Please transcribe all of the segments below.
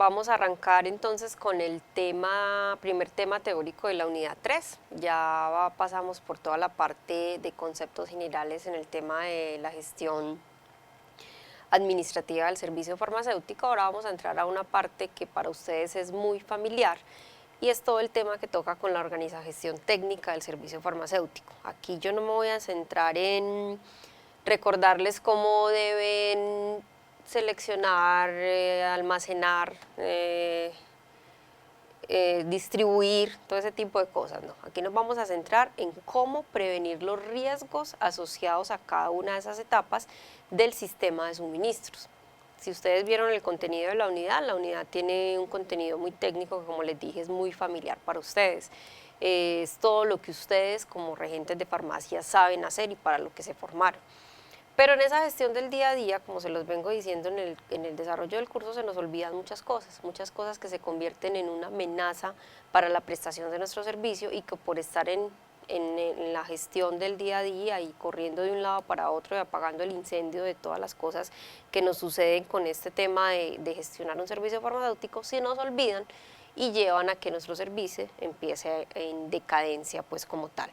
Vamos a arrancar entonces con el primer tema teórico de la unidad 3. Ya pasamos por toda la parte de conceptos generales en el tema de la gestión administrativa del servicio farmacéutico. Ahora vamos a entrar a una parte que para ustedes es muy familiar y es todo el tema que toca con la gestión técnica del servicio farmacéutico. Aquí yo no me voy a centrar en recordarles cómo deben seleccionar, almacenar, distribuir, todo ese tipo de cosas. No, aquí nos vamos a centrar en cómo prevenir los riesgos asociados a cada una de esas etapas del sistema de suministros. Si ustedes vieron el contenido de la unidad tiene un contenido muy técnico que, como les dije, es muy familiar para ustedes. Es todo lo que ustedes como regentes de farmacia saben hacer y para lo que se formaron. Pero en esa gestión del día a día, como se los vengo diciendo en el desarrollo del curso, se nos olvidan muchas cosas que se convierten en una amenaza para la prestación de nuestro servicio y que por estar en la gestión del día a día y corriendo de un lado para otro y apagando el incendio de todas las cosas que nos suceden con este tema de gestionar un servicio farmacéutico, se nos olvidan y llevan a que nuestro servicio empiece en decadencia pues como tal.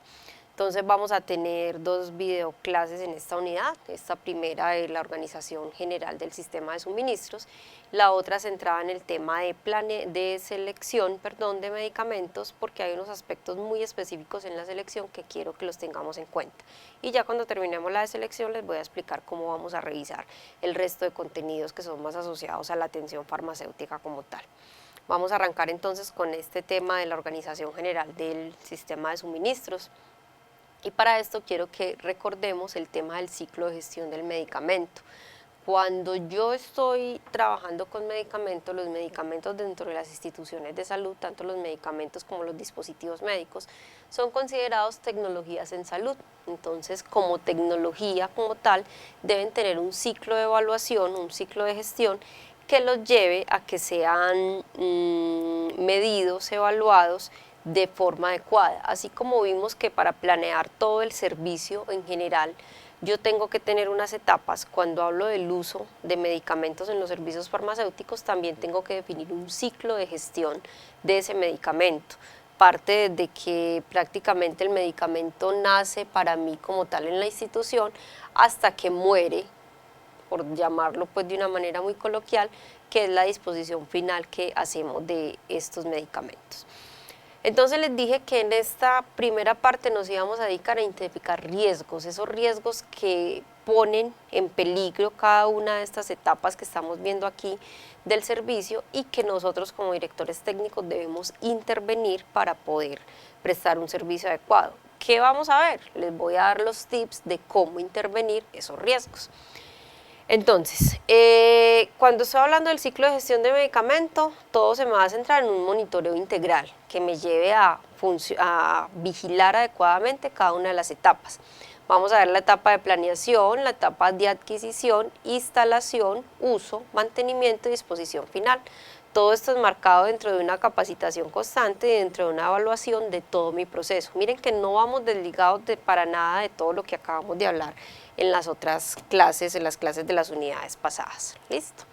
Entonces vamos a tener dos videoclases en esta unidad, esta primera de la organización general del sistema de suministros, la otra centrada en el tema de selección de medicamentos, porque hay unos aspectos muy específicos en la selección que quiero que los tengamos en cuenta. Y ya cuando terminemos la de selección les voy a explicar cómo vamos a revisar el resto de contenidos que son más asociados a la atención farmacéutica como tal. Vamos a arrancar entonces con este tema de la organización general del sistema de suministros. Y para esto quiero que recordemos el tema del ciclo de gestión del medicamento. Cuando yo estoy trabajando con medicamentos, los medicamentos dentro de las instituciones de salud, tanto los medicamentos como los dispositivos médicos, son considerados tecnologías en salud. Entonces, como tecnología como tal, deben tener un ciclo de evaluación, un ciclo de gestión que los lleve a que sean medidos, evaluados de forma adecuada. Así como vimos que para planear todo el servicio en general, yo tengo que tener unas etapas. Cuando hablo del uso de medicamentos en los servicios farmacéuticos, también tengo que definir un ciclo de gestión de ese medicamento. Parte de que prácticamente el medicamento nace para mí como tal en la institución hasta que muere, por llamarlo pues de una manera muy coloquial, que es la disposición final que hacemos de estos medicamentos. Entonces les dije que en esta primera parte nos íbamos a dedicar a identificar riesgos, esos riesgos que ponen en peligro cada una de estas etapas que estamos viendo aquí del servicio y que nosotros como directores técnicos debemos intervenir para poder prestar un servicio adecuado. ¿Qué vamos a ver? Les voy a dar los tips de cómo intervenir esos riesgos. Entonces, cuando estoy hablando del ciclo de gestión de medicamento, todo se me va a centrar en un monitoreo integral que me lleve a vigilar adecuadamente cada una de las etapas. Vamos a ver la etapa de planeación, la etapa de adquisición, instalación, uso, mantenimiento y disposición final. Todo esto es marcado dentro de una capacitación constante y dentro de una evaluación de todo mi proceso. Miren que no vamos desligados para nada de todo lo que acabamos de hablar en las otras clases, en las clases de las unidades pasadas. ¿Listo?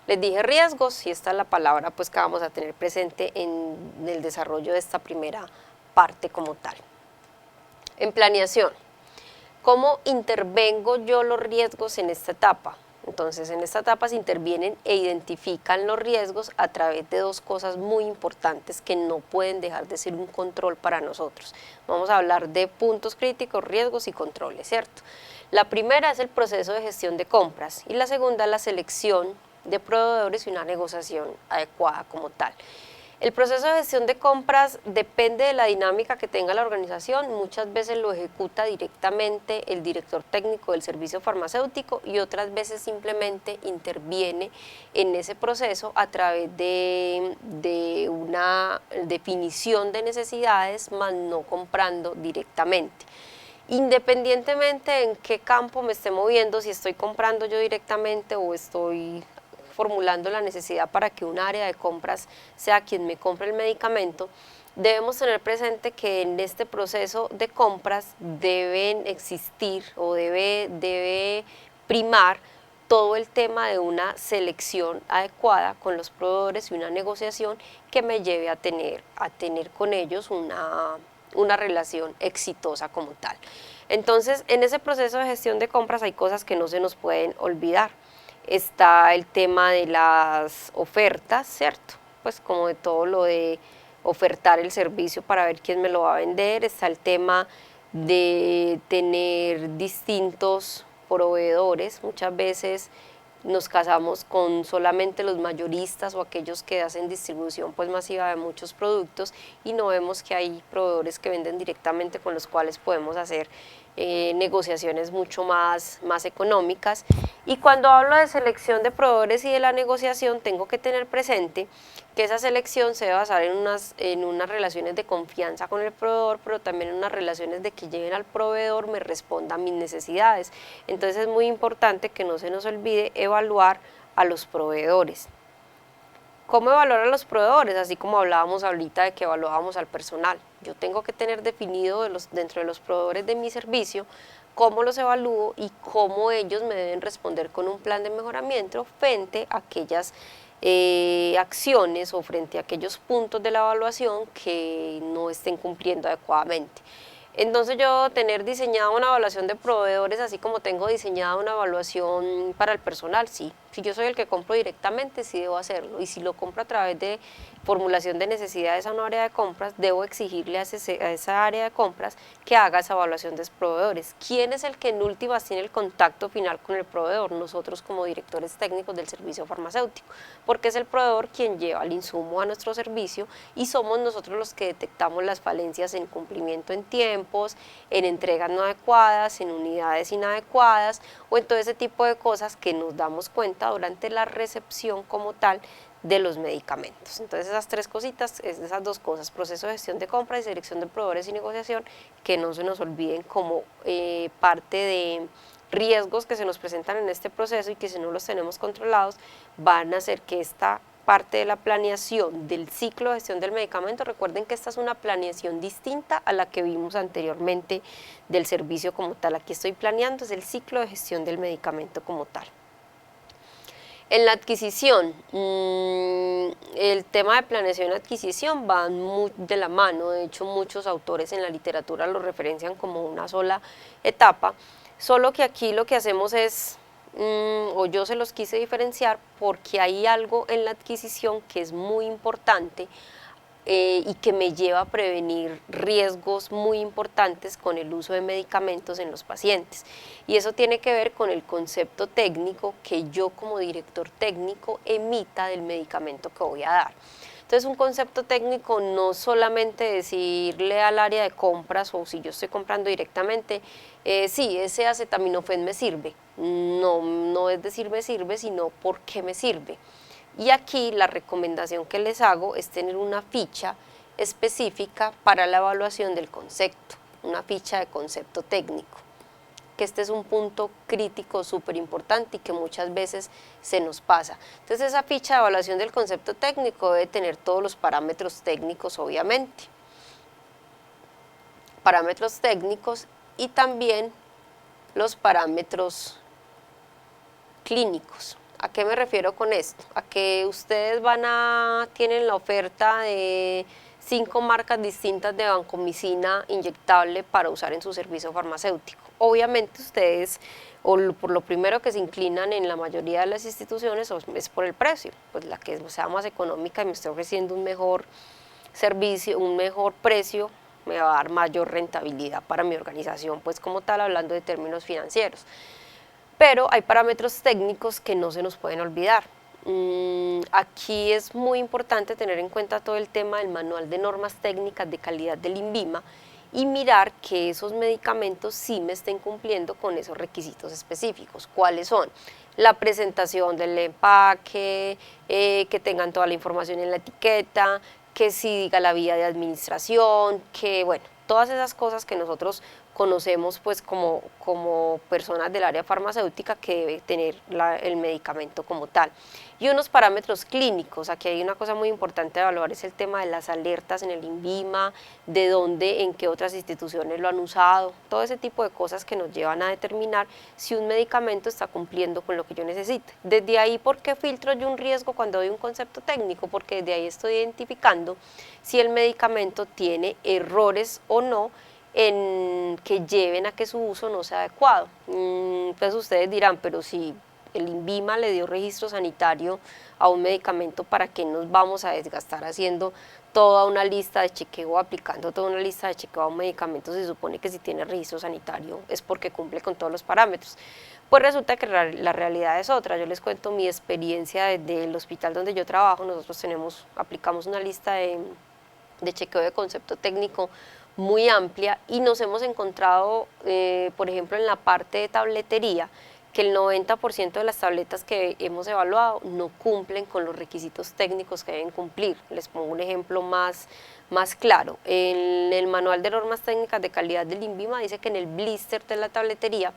Les dije riesgos y esta es la palabra pues que vamos a tener presente en el desarrollo de esta primera parte como tal. En planeación, ¿cómo intervengo yo los riesgos en esta etapa? Entonces, en esta etapa se intervienen e identifican los riesgos a través de dos cosas muy importantes que no pueden dejar de ser un control para nosotros. Vamos a hablar de puntos críticos, riesgos y controles, ¿cierto? La primera es el proceso de gestión de compras y la segunda la selección de proveedores y una negociación adecuada como tal. El proceso de gestión de compras depende de la dinámica que tenga la organización, muchas veces lo ejecuta directamente el director técnico del servicio farmacéutico y otras veces simplemente interviene en ese proceso a través de una definición de necesidades, más no comprando directamente. Independientemente en qué campo me esté moviendo, si estoy comprando yo directamente o estoy formulando la necesidad para que un área de compras sea quien me compre el medicamento, debemos tener presente que en este proceso de compras deben existir o debe primar todo el tema de una selección adecuada con los proveedores y una negociación que me lleve a tener con ellos una relación exitosa como tal. Entonces, en ese proceso de gestión de compras hay cosas que no se nos pueden olvidar. Está el tema de las ofertas, ¿cierto? Pues como de todo lo de ofertar el servicio para ver quién me lo va a vender. Está el tema de tener distintos proveedores. Muchas veces nos casamos con solamente los mayoristas o aquellos que hacen distribución pues masiva de muchos productos y no vemos que hay proveedores que venden directamente con los cuales podemos hacer negociaciones mucho más económicas. Y cuando hablo de selección de proveedores y de la negociación, tengo que tener presente que esa selección se debe basar en unas relaciones de confianza con el proveedor, pero también en unas relaciones de que lleven al proveedor me responda a mis necesidades. Entonces es muy importante que no se nos olvide evaluar a los proveedores. ¿Cómo evaluar a los proveedores? Así como hablábamos ahorita de que evaluábamos al personal. Yo tengo que tener definido dentro de los proveedores de mi servicio cómo los evalúo y cómo ellos me deben responder con un plan de mejoramiento frente a aquellas acciones o frente a aquellos puntos de la evaluación que no estén cumpliendo adecuadamente. Entonces yo tener diseñada una evaluación de proveedores, así como tengo diseñada una evaluación para el personal, sí. Si yo soy el que compro directamente, sí debo hacerlo. Y si lo compro a través de formulación de necesidades a una área de compras, debo exigirle a esa área de compras que haga esa evaluación de proveedores. ¿Quién es el que en últimas tiene el contacto final con el proveedor? Nosotros como directores técnicos del servicio farmacéutico, porque es el proveedor quien lleva el insumo a nuestro servicio y somos nosotros los que detectamos las falencias en cumplimiento en tiempos, en entregas no adecuadas, en unidades inadecuadas o en todo ese tipo de cosas que nos damos cuenta durante la recepción como tal de los medicamentos. Entonces esas tres cositas, esas dos cosas, proceso de gestión de compra y selección de proveedores y negociación, que no se nos olviden como parte de riesgos que se nos presentan en este proceso y que si no los tenemos controlados van a hacer que esta parte de la planeación del ciclo de gestión del medicamento, recuerden que esta es una planeación distinta a la que vimos anteriormente del servicio como tal. Aquí estoy planeando, es el ciclo de gestión del medicamento como tal. En la adquisición, el tema de planeación y adquisición van muy de la mano, de hecho muchos autores en la literatura lo referencian como una sola etapa, solo que aquí lo que hacemos es, o yo se los quise diferenciar porque hay algo en la adquisición que es muy importante y que me lleva a prevenir riesgos muy importantes con el uso de medicamentos en los pacientes. Y eso tiene que ver con el concepto técnico que yo como director técnico emita del medicamento que voy a dar. Entonces un concepto técnico no solamente decirle al área de compras o si yo estoy comprando directamente, sí, ese acetaminofén me sirve. No, no es decir me sirve, sino por qué me sirve. Y aquí la recomendación que les hago es tener una ficha específica para la evaluación del concepto, una ficha de concepto técnico, que este es un punto crítico súper importante y que muchas veces se nos pasa. Entonces esa ficha de evaluación del concepto técnico debe tener todos los parámetros técnicos obviamente, parámetros técnicos y también los parámetros clínicos. ¿A qué me refiero con esto? A que ustedes tienen la oferta de 5 marcas distintas de vancomicina inyectable para usar en su servicio farmacéutico. Obviamente ustedes, por lo primero que se inclinan en la mayoría de las instituciones es por el precio, pues la que sea más económica y me esté ofreciendo un mejor servicio, un mejor precio, me va a dar mayor rentabilidad para mi organización, pues como tal, hablando de términos financieros. Pero hay parámetros técnicos que no se nos pueden olvidar. Aquí es muy importante tener en cuenta todo el tema del manual de normas técnicas de calidad del INVIMA y mirar que esos medicamentos sí me estén cumpliendo con esos requisitos específicos. ¿Cuáles son? La presentación del empaque, que tengan toda la información en la etiqueta, que sí diga la vía de administración, que bueno, todas esas cosas que nosotros conocemos pues como personas del área farmacéutica que debe tener el medicamento como tal. Y unos parámetros clínicos, aquí hay una cosa muy importante a evaluar, es el tema de las alertas en el INVIMA, de dónde, en qué otras instituciones lo han usado, todo ese tipo de cosas que nos llevan a determinar si un medicamento está cumpliendo con lo que yo necesite. Desde ahí, ¿por qué filtro yo un riesgo cuando doy un concepto técnico? Porque desde ahí estoy identificando si el medicamento tiene errores o no en que lleven a que su uso no sea adecuado. Pues ustedes dirán, pero si el INVIMA le dio registro sanitario a un medicamento, ¿para qué nos vamos a desgastar haciendo toda una lista de chequeo, aplicando toda una lista de chequeo a un medicamento? Se supone que si tiene registro sanitario es porque cumple con todos los parámetros. Pues resulta que la realidad es otra. Yo les cuento mi experiencia desde el hospital donde yo trabajo. Nosotros aplicamos una lista de chequeo de concepto técnico muy amplia y nos hemos encontrado, por ejemplo, en la parte de tabletería, que el 90% de las tabletas que hemos evaluado no cumplen con los requisitos técnicos que deben cumplir. Les pongo un ejemplo más claro. En el manual de normas técnicas de calidad del INVIMA dice que en el blister de la tabletería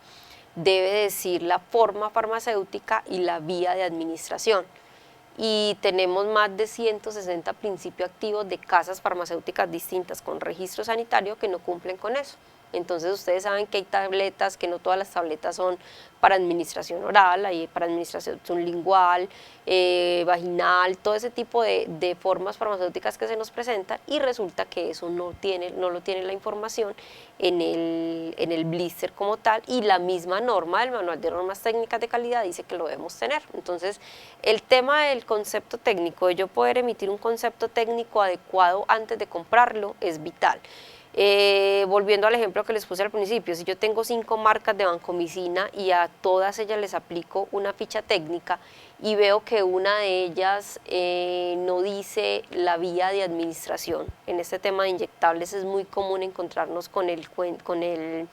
debe decir la forma farmacéutica y la vía de administración. Y tenemos más de 160 principios activos de casas farmacéuticas distintas con registro sanitario que no cumplen con eso. Entonces ustedes saben que hay tabletas, que no todas las tabletas son para administración oral, hay para administración lingual, vaginal, todo ese tipo de formas farmacéuticas que se nos presentan, y resulta que eso no lo tiene la información en el blister como tal, y la misma norma del manual de normas técnicas de calidad dice que lo debemos tener. Entonces el tema del concepto técnico, de yo poder emitir un concepto técnico adecuado antes de comprarlo, es vital. Volviendo al ejemplo que les puse al principio, si yo tengo 5 marcas de vancomicina y a todas ellas les aplico una ficha técnica y veo que una de ellas no dice la vía de administración, en este tema de inyectables es muy común encontrarnos con el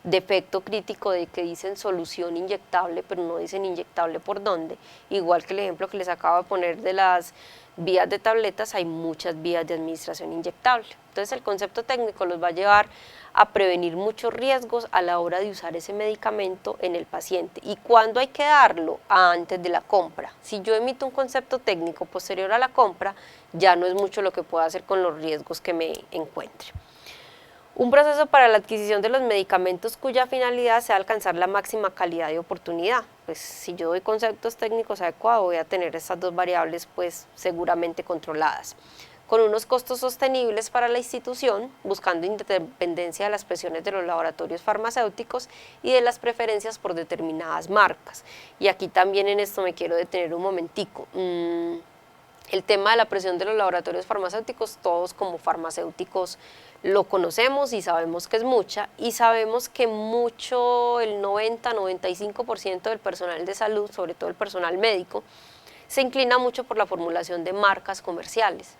defecto crítico de que dicen solución inyectable, pero no dicen inyectable por dónde. Igual que el ejemplo que les acabo de poner de las vías de tabletas, hay muchas vías de administración inyectable. Entonces el concepto técnico los va a llevar a prevenir muchos riesgos a la hora de usar ese medicamento en el paciente. ¿Y cuándo hay que darlo? Antes de la compra. Si yo emito un concepto técnico posterior a la compra, ya no es mucho lo que puedo hacer con los riesgos que me encuentre. Un proceso para la adquisición de los medicamentos cuya finalidad sea alcanzar la máxima calidad de oportunidad. Pues si yo doy conceptos técnicos adecuados, voy a tener estas dos variables pues seguramente controladas, con unos costos sostenibles para la institución, buscando independencia de las presiones de los laboratorios farmacéuticos y de las preferencias por determinadas marcas. Y aquí también en esto me quiero detener un momentico. El tema de la presión de los laboratorios farmacéuticos, todos como farmacéuticos lo conocemos y sabemos que es mucha, y sabemos que mucho, el 90-95% del personal de salud, sobre todo el personal médico, se inclina mucho por la formulación de marcas comerciales,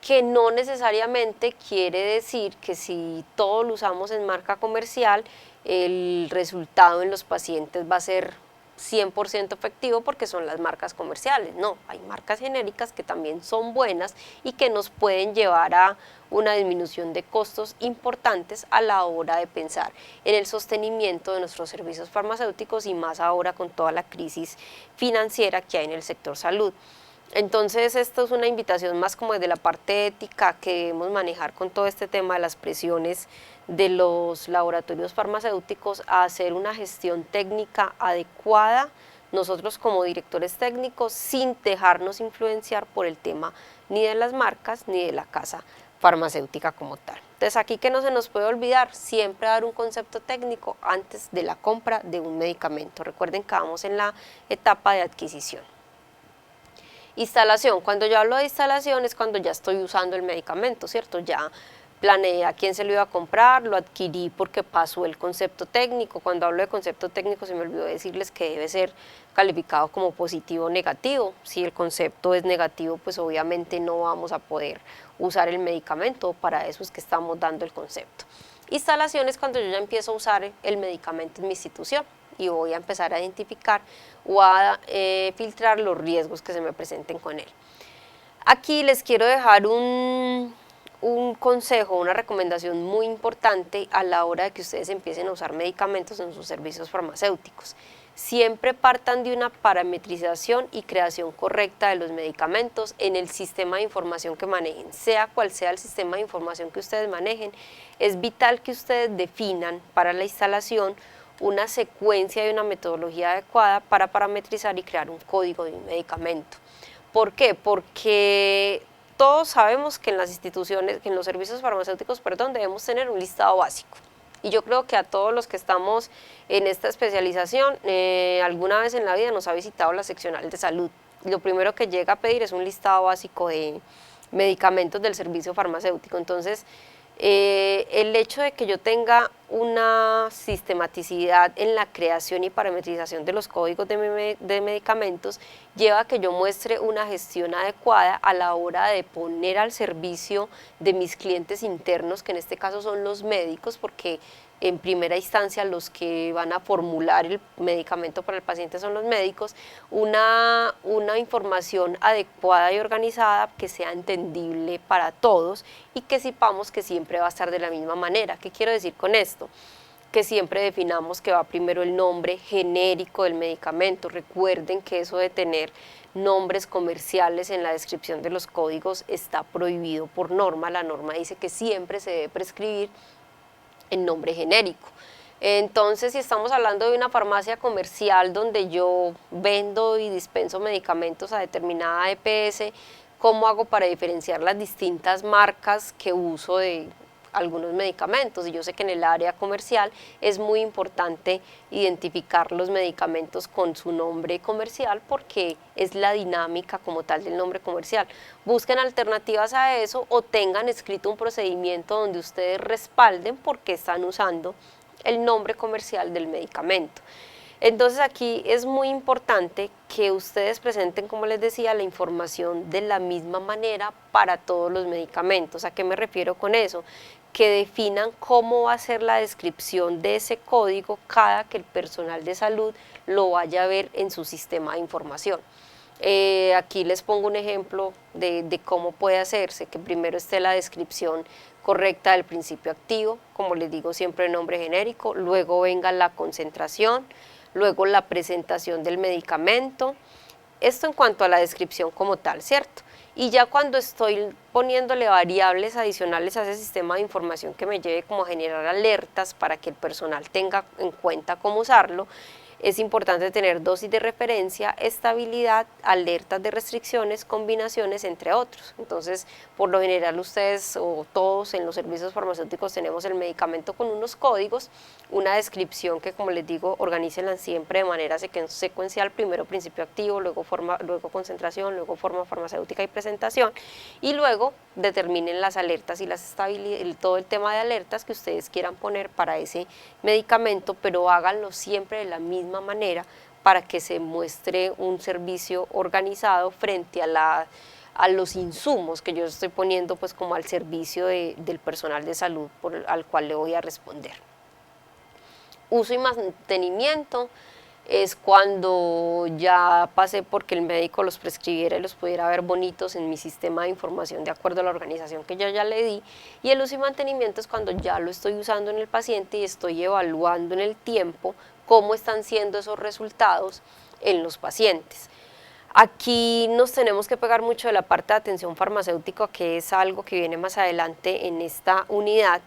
que no necesariamente quiere decir que si todo lo usamos en marca comercial, el resultado en los pacientes va a ser 100% efectivo porque son las marcas comerciales. No, hay marcas genéricas que también son buenas y que nos pueden llevar a una disminución de costos importantes a la hora de pensar en el sostenimiento de nuestros servicios farmacéuticos, y más ahora con toda la crisis financiera que hay en el sector salud. Entonces esto es una invitación más como desde la parte ética que debemos manejar con todo este tema de las presiones de los laboratorios farmacéuticos, a hacer una gestión técnica adecuada nosotros como directores técnicos, sin dejarnos influenciar por el tema ni de las marcas ni de la casa farmacéutica como tal. Entonces aquí, que no se nos puede olvidar, siempre dar un concepto técnico antes de la compra de un medicamento. Recuerden que vamos en la etapa de adquisición. Instalación. Cuando yo hablo de instalación es cuando ya estoy usando el medicamento, ¿cierto? Ya planeé a quién se lo iba a comprar, lo adquirí porque pasó el concepto técnico. Cuando hablo de concepto técnico se me olvidó decirles que debe ser calificado como positivo o negativo. Si el concepto es negativo, pues obviamente no vamos a poder usar el medicamento, para eso es que estamos dando el concepto. Instalación es cuando yo ya empiezo a usar el medicamento en mi institución y voy a empezar a identificar o a filtrar los riesgos que se me presenten con él. Aquí les quiero dejar un un consejo, una recomendación muy importante a la hora de que ustedes empiecen a usar medicamentos en sus servicios farmacéuticos. Siempre partan de una parametrización y creación correcta de los medicamentos en el sistema de información que manejen, sea cual sea el sistema de información que ustedes manejen. Es vital que ustedes definan para la instalación una secuencia y una metodología adecuada para parametrizar y crear un código de un medicamento. ¿Por qué? Porque todos sabemos que en las instituciones, que en los servicios farmacéuticos, perdón, debemos tener un listado básico. Y yo creo que a todos los que estamos en esta especialización, alguna vez en la vida nos ha visitado la seccional de salud. Lo primero que llega a pedir es un listado básico de medicamentos del servicio farmacéutico. Entonces, el hecho de que yo tenga una sistematicidad en la creación y parametrización de los códigos de medicamentos lleva a que yo muestre una gestión adecuada a la hora de poner al servicio de mis clientes internos, que en este caso son los médicos, porque en primera instancia los que van a formular el medicamento para el paciente son los médicos, una información adecuada y organizada que sea entendible para todos y que sepamos que siempre va a estar de la misma manera. ¿Qué quiero decir con esto? Que siempre definamos que va primero el nombre genérico del medicamento. Recuerden que eso de tener nombres comerciales en la descripción de los códigos está prohibido por norma. La norma dice que siempre se debe prescribir en nombre genérico. Entonces, si estamos hablando de una farmacia comercial donde yo vendo y dispenso medicamentos a determinada EPS, ¿cómo hago para diferenciar las distintas marcas que uso de algunos medicamentos? Y yo sé que en el área comercial es muy importante identificar los medicamentos con su nombre comercial porque es la dinámica como tal del nombre comercial. Busquen alternativas a eso o tengan escrito un procedimiento donde ustedes respalden por qué están usando el nombre comercial del medicamento. Entonces aquí es muy importante que ustedes presenten, como les decía, la información de la misma manera para todos los medicamentos. ¿A qué me refiero con eso? Que definan cómo va a ser la descripción de ese código cada que el personal de salud lo vaya a ver en su sistema de información. Aquí les pongo un ejemplo de cómo puede hacerse, que primero esté la descripción correcta del principio activo, como les digo siempre nombre genérico, luego venga la concentración, luego la presentación del medicamento, esto en cuanto a la descripción como tal, ¿cierto? Y ya cuando estoy poniéndole variables adicionales a ese sistema de información que me lleve como a generar alertas para que el personal tenga en cuenta cómo usarlo, es importante tener dosis de referencia, estabilidad, alertas de restricciones, combinaciones, entre otros. Entonces, por lo general ustedes o todos en los servicios farmacéuticos tenemos el medicamento con unos códigos, una descripción que, como les digo, organícenla siempre de manera secuencial, primero principio activo, luego concentración, luego forma farmacéutica y presentación, y luego determinen las alertas y todo el tema de alertas que ustedes quieran poner para ese medicamento, pero háganlo siempre de la misma manera para que se muestre un servicio organizado frente a los insumos que yo estoy poniendo pues como al servicio del personal de salud al cual le voy a responder. Uso y mantenimiento es cuando ya pasé porque el médico los prescribiera y los pudiera ver bonitos en mi sistema de información de acuerdo a la organización que yo ya le di, y el uso y mantenimiento es cuando ya lo estoy usando en el paciente y estoy evaluando en el tiempo cómo están siendo esos resultados en los pacientes. Aquí nos tenemos que pegar mucho de la parte de atención farmacéutica, que es algo que viene más adelante en esta unidad,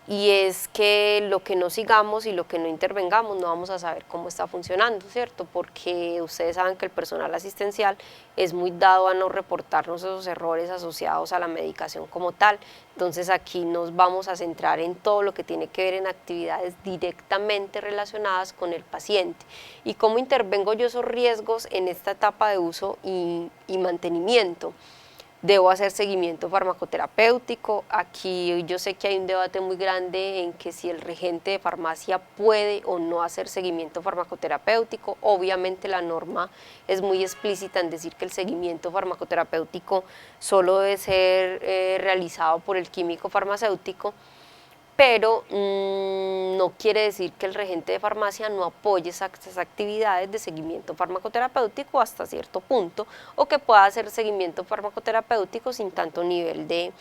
y es que lo que no sigamos y lo que no intervengamos no vamos a saber cómo está funcionando, ¿cierto? Porque ustedes saben que el personal asistencial es muy dado a no reportarnos esos errores asociados a la medicación como tal. Entonces aquí nos vamos a centrar en todo lo que tiene que ver en actividades directamente relacionadas con el paciente. ¿Y cómo intervengo yo esos riesgos en esta etapa de uso y mantenimiento? Debo hacer seguimiento farmacoterapéutico. Aquí yo sé que hay un debate muy grande en que si el regente de farmacia puede o no hacer seguimiento farmacoterapéutico. Obviamente la norma es muy explícita en decir que el seguimiento farmacoterapéutico solo debe ser realizado por el químico farmacéutico, pero no quiere decir que el regente de farmacia no apoye esas actividades de seguimiento farmacoterapéutico hasta cierto punto, o que pueda hacer seguimiento farmacoterapéutico sin tanto nivel de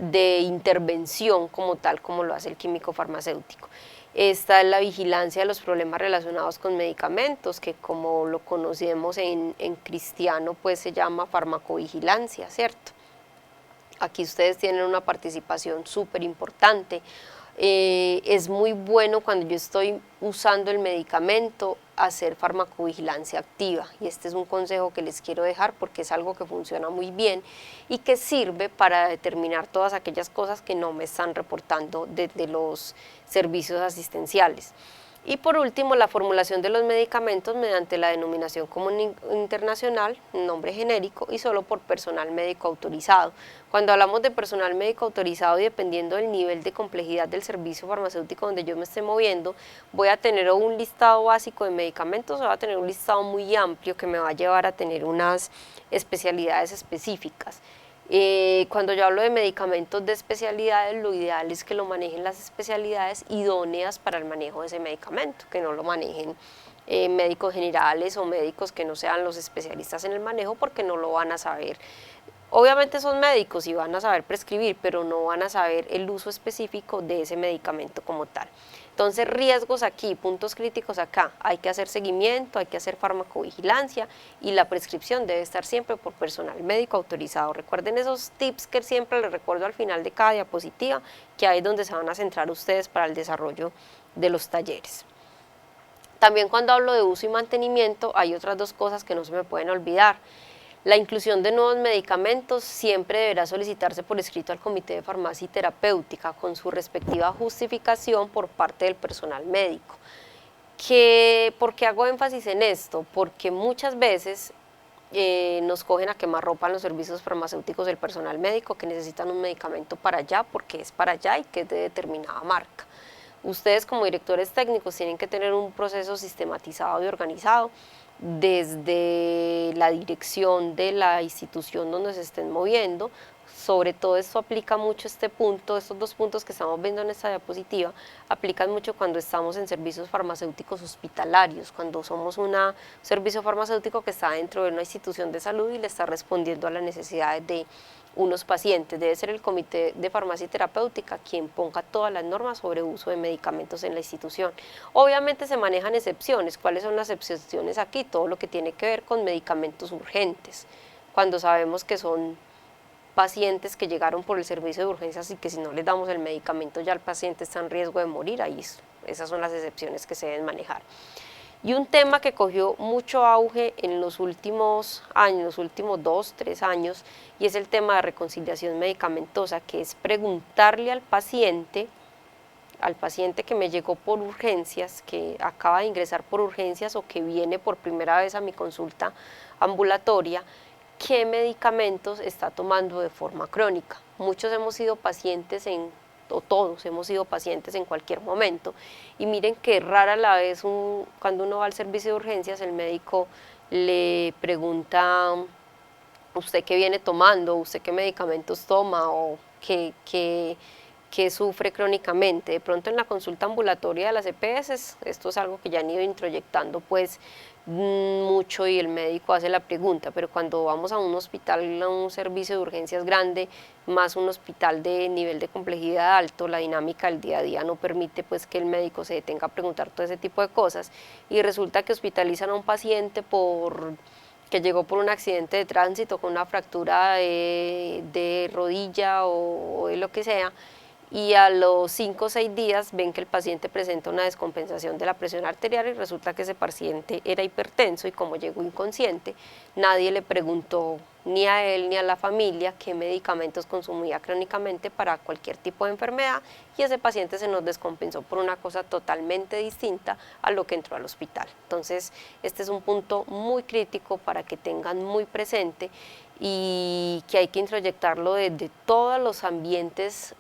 de intervención como tal, como lo hace el químico farmacéutico. Esta es la vigilancia de los problemas relacionados con medicamentos, que como lo conocemos en cristiano, pues se llama farmacovigilancia, ¿cierto? Aquí ustedes tienen una participación súper importante. Es muy bueno cuando yo estoy usando el medicamento hacer farmacovigilancia activa, y este es un consejo que les quiero dejar porque es algo que funciona muy bien y que sirve para determinar todas aquellas cosas que no me están reportando desde los servicios asistenciales. Y por último, la formulación de los medicamentos mediante la denominación común internacional, nombre genérico y solo por personal médico autorizado. Cuando hablamos de personal médico autorizado y dependiendo del nivel de complejidad del servicio farmacéutico donde yo me esté moviendo, voy a tener un listado básico de medicamentos o voy a tener un listado muy amplio que me va a llevar a tener unas especialidades específicas. Cuando yo hablo de medicamentos de especialidades, lo ideal es que lo manejen las especialidades idóneas para el manejo de ese medicamento, que no lo manejen médicos generales o médicos que no sean los especialistas en el manejo, porque no lo van a saber. Obviamente son médicos y van a saber prescribir, pero no van a saber el uso específico de ese medicamento como tal. Entonces, riesgos aquí, puntos críticos acá, hay que hacer seguimiento, hay que hacer farmacovigilancia y la prescripción debe estar siempre por personal médico autorizado. Recuerden esos tips que siempre les recuerdo al final de cada diapositiva, que ahí es donde se van a centrar ustedes para el desarrollo de los talleres. También cuando hablo de uso y mantenimiento, hay otras dos cosas que no se me pueden olvidar. La inclusión de nuevos medicamentos siempre deberá solicitarse por escrito al Comité de Farmacia y Terapéutica con su respectiva justificación por parte del personal médico. ¿Por qué hago énfasis en esto? Porque muchas veces nos cogen a quemarropa en los servicios farmacéuticos del personal médico que necesitan un medicamento para allá porque es para allá y que es de determinada marca. Ustedes como directores técnicos tienen que tener un proceso sistematizado y organizado desde la dirección de la institución donde se estén moviendo. Sobre todo esto aplica mucho este punto, estos dos puntos que estamos viendo en esta diapositiva, aplican mucho cuando estamos en servicios farmacéuticos hospitalarios, cuando somos un servicio farmacéutico que está dentro de una institución de salud y le está respondiendo a las necesidades de unos pacientes. Debe ser el Comité de Farmacia y Terapéutica quien ponga todas las normas sobre uso de medicamentos en la institución. Obviamente se manejan excepciones. ¿Cuáles son las excepciones aquí? Todo lo que tiene que ver con medicamentos urgentes, cuando sabemos que son pacientes que llegaron por el servicio de urgencias y que si no les damos el medicamento ya el paciente está en riesgo de morir, ahí esas son las excepciones que se deben manejar. Y un tema que cogió mucho auge en los últimos años, los últimos 2, 3 años, y es el tema de reconciliación medicamentosa, que es preguntarle al paciente que me llegó por urgencias, que acaba de ingresar por urgencias o que viene por primera vez a mi consulta ambulatoria, qué medicamentos está tomando de forma crónica. Muchos hemos sido pacientes o todos hemos sido pacientes en cualquier momento, y miren que rara la vez cuando uno va al servicio de urgencias el médico le pregunta usted qué viene tomando, usted qué medicamentos toma o qué sufre crónicamente. De pronto en la consulta ambulatoria de las EPS esto es algo que ya han ido introyectando pues mucho y el médico hace la pregunta, pero cuando vamos a un hospital, a un servicio de urgencias grande, más un hospital de nivel de complejidad alto, la dinámica del día a día no permite pues que el médico se detenga a preguntar todo ese tipo de cosas, y resulta que hospitalizan a un paciente que llegó por un accidente de tránsito con una fractura de rodilla o de lo que sea, y a los 5 o 6 días ven que el paciente presenta una descompensación de la presión arterial y resulta que ese paciente era hipertenso, y como llegó inconsciente, nadie le preguntó ni a él ni a la familia qué medicamentos consumía crónicamente para cualquier tipo de enfermedad, y ese paciente se nos descompensó por una cosa totalmente distinta a lo que entró al hospital. Entonces, este es un punto muy crítico para que tengan muy presente y que hay que introyectarlo desde todos los ambientes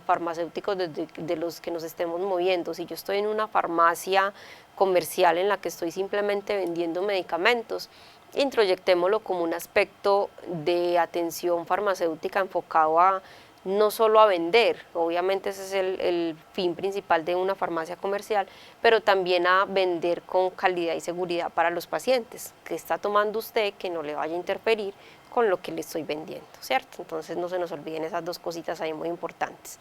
farmacéuticos de los que nos estemos moviendo. Si yo estoy en una farmacia comercial en la que estoy simplemente vendiendo medicamentos, introyectémoslo como un aspecto de atención farmacéutica enfocado a no solo a vender, obviamente ese es el fin principal de una farmacia comercial, pero también a vender con calidad y seguridad para los pacientes, que está tomando usted que no le vaya a interferir con lo que le estoy vendiendo, ¿cierto? Entonces no se nos olviden esas dos cositas ahí muy importantes.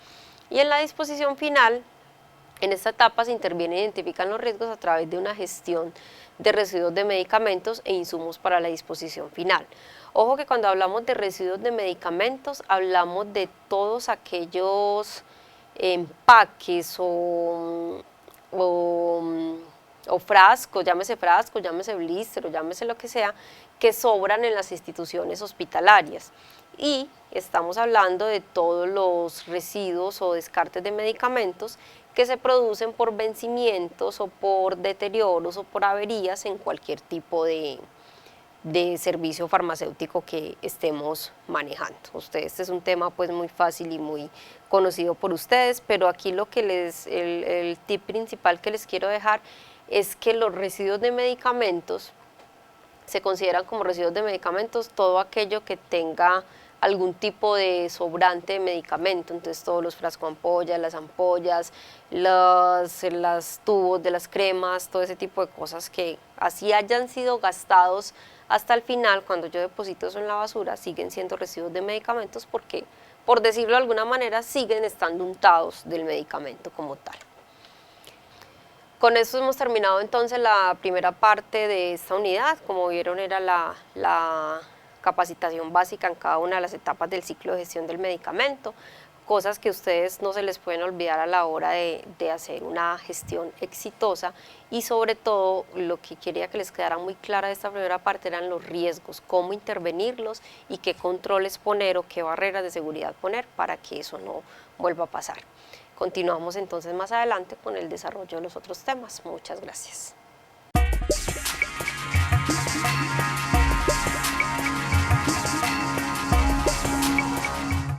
Y en la disposición final, en esta etapa se interviene e identifican los riesgos a través de una gestión de residuos de medicamentos e insumos para la disposición final. Ojo que cuando hablamos de residuos de medicamentos, hablamos de todos aquellos empaques o frascos, llámese blister o llámese lo que sea, que sobran en las instituciones hospitalarias. Y estamos hablando de todos los residuos o descartes de medicamentos que se producen por vencimientos o por deterioros o por averías en cualquier tipo de servicio farmacéutico que estemos manejando. Este es un tema pues muy fácil y muy conocido por ustedes, pero aquí lo que el tip principal que les quiero dejar es que los residuos de medicamentos se consideran como residuos de medicamentos todo aquello que tenga algún tipo de sobrante de medicamento, entonces todos los frascos ampollas, los tubos de las cremas, todo ese tipo de cosas que así hayan sido gastados hasta el final, cuando yo deposito eso en la basura, siguen siendo residuos de medicamentos porque, por decirlo de alguna manera, siguen estando untados del medicamento como tal. Con esto hemos terminado entonces la primera parte de esta unidad. Como vieron, era la capacitación básica en cada una de las etapas del ciclo de gestión del medicamento, cosas que ustedes no se les pueden olvidar a la hora de hacer una gestión exitosa, y sobre todo lo que quería que les quedara muy clara de esta primera parte eran los riesgos, cómo intervenirlos y qué controles poner o qué barreras de seguridad poner para que eso no vuelva a pasar. Continuamos entonces más adelante con el desarrollo de los otros temas. Muchas gracias.